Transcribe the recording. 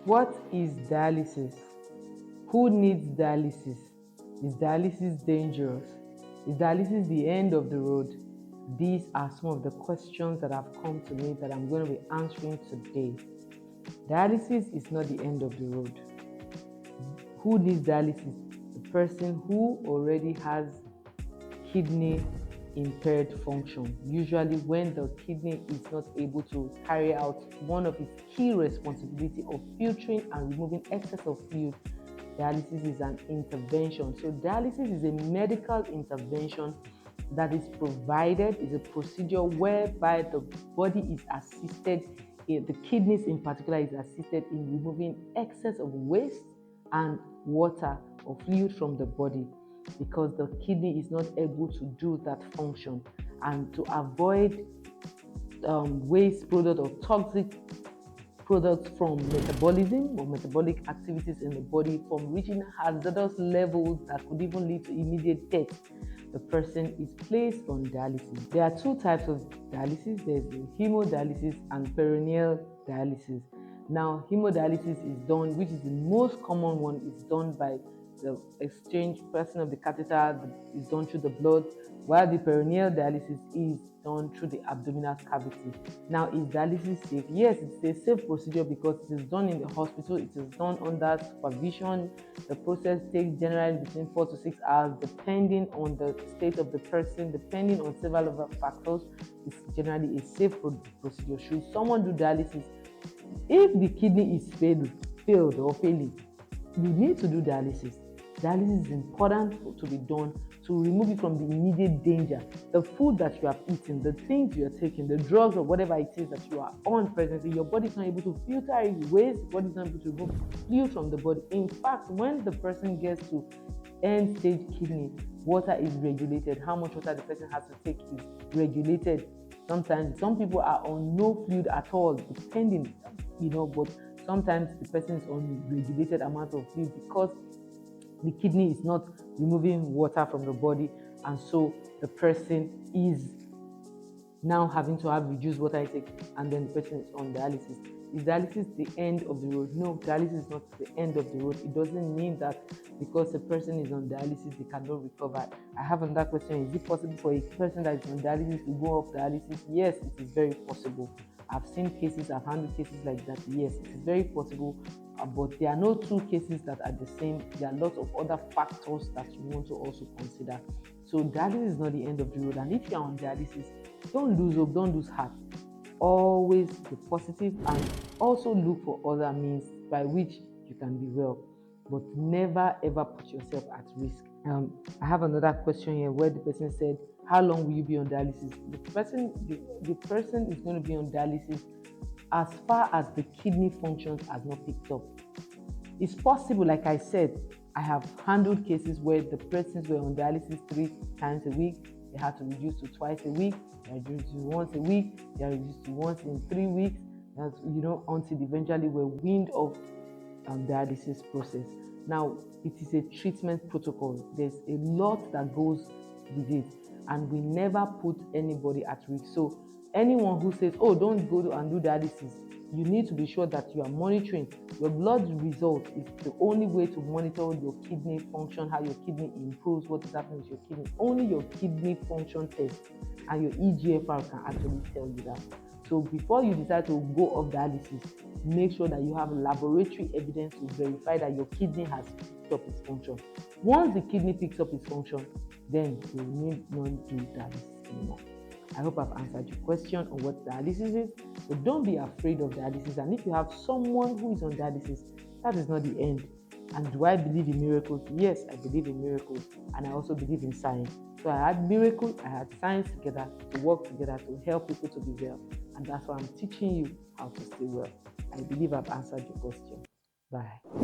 What is dialysis? Who needs dialysis? Is dialysis dangerous? Is dialysis the end of the road? These are some of the questions that have come to me that I'm going to be answering today. Dialysis is not the end of the road. Who needs dialysis? The person who already has kidney impaired function, usually when the kidney is not able to carry out one of its key responsibilities of filtering and removing excess of fluid. Dialysis is an intervention. So dialysis is a medical intervention that is provided, is a procedure whereby the body is assisted, the kidneys in particular is assisted in removing excess of waste and water or fluid from the body, because the kidney is not able to do that function, and to avoid waste product or toxic products from metabolism or metabolic activities in the body from reaching hazardous levels that could even lead to immediate death, the person is placed on dialysis. There are two types of dialysis. There's the hemodialysis and peritoneal dialysis. Now, hemodialysis is done, which is the most common one, is done by the exchange person of the catheter, is done through the blood, while the peritoneal dialysis is done through the abdominal cavity. Now, is dialysis safe? Yes, it's a safe procedure because it is done in the hospital, it is done under supervision. The process takes generally between 4 to 6 hours, depending on the state of the person, depending on several other factors. It's generally a safe procedure. Should someone do dialysis? If the kidney is failed or failing, you need to do dialysis. Dialysis is important to be done to remove you from the immediate danger. The food that you have eaten, the things you are taking, the drugs or whatever it is that you are on presently, your body is not able to filter it, waste, the body is not able to remove fluid from the body. In fact, when the person gets to end stage kidney, water is regulated. How much water the person has to take is regulated. Sometimes some people are on no fluid at all, depending, but sometimes the person is on regulated amount of fluid because the kidney is not removing water from the body, and so the person is now having to have reduced water intake, and then the person is on dialysis. Is dialysis the end of the road? No, dialysis is not the end of the road. It doesn't mean that because a person is on dialysis, they cannot recover. I have another question. Is it possible for a person that is on dialysis to go off dialysis? Yes, it is very possible. I've seen cases, I've handled cases like that. Yes, it is very possible, but there are no two cases that are the same. There are lots of other factors that you want to also consider. So dialysis is not the end of the road. And if you are on dialysis, don't lose hope, don't lose heart. Always be positive and also look for other means by which you can be well, but never ever put yourself at risk. I have another question here where the person said, how long will you be on dialysis? The person is going to be on dialysis as far as the kidney functions has not picked up. It's possible, like I said, I have handled cases where the persons were on dialysis 3 times a week. They had to reduce to twice a week. They are reduced to once a week. They are reduced to once in 3 weeks. That's, until eventually we're weaned off dialysis process. Now, it is a treatment protocol. There's a lot that goes with it, and we never put anybody at risk. So anyone who says, oh, don't go and do dialysis, you need to be sure that you are monitoring. Your blood result is the only way to monitor your kidney function, how your kidney improves, what is happening with your kidney. Only your kidney function test and your EGFR can actually tell you that. So before you decide to go off dialysis, make sure that you have laboratory evidence to verify that your kidney has picked up its function. Once the kidney picks up its function, then you need not do dialysis anymore. I hope I've answered your question on what dialysis is. So don't be afraid of dialysis. And if you have someone who is on dialysis, that is not the end. And do I believe in miracles? Yes, I believe in miracles. And I also believe in science. So I had miracles, I had science together to work together to help people to be well. And that's why I'm teaching you how to stay well. I believe I've answered your question. Bye.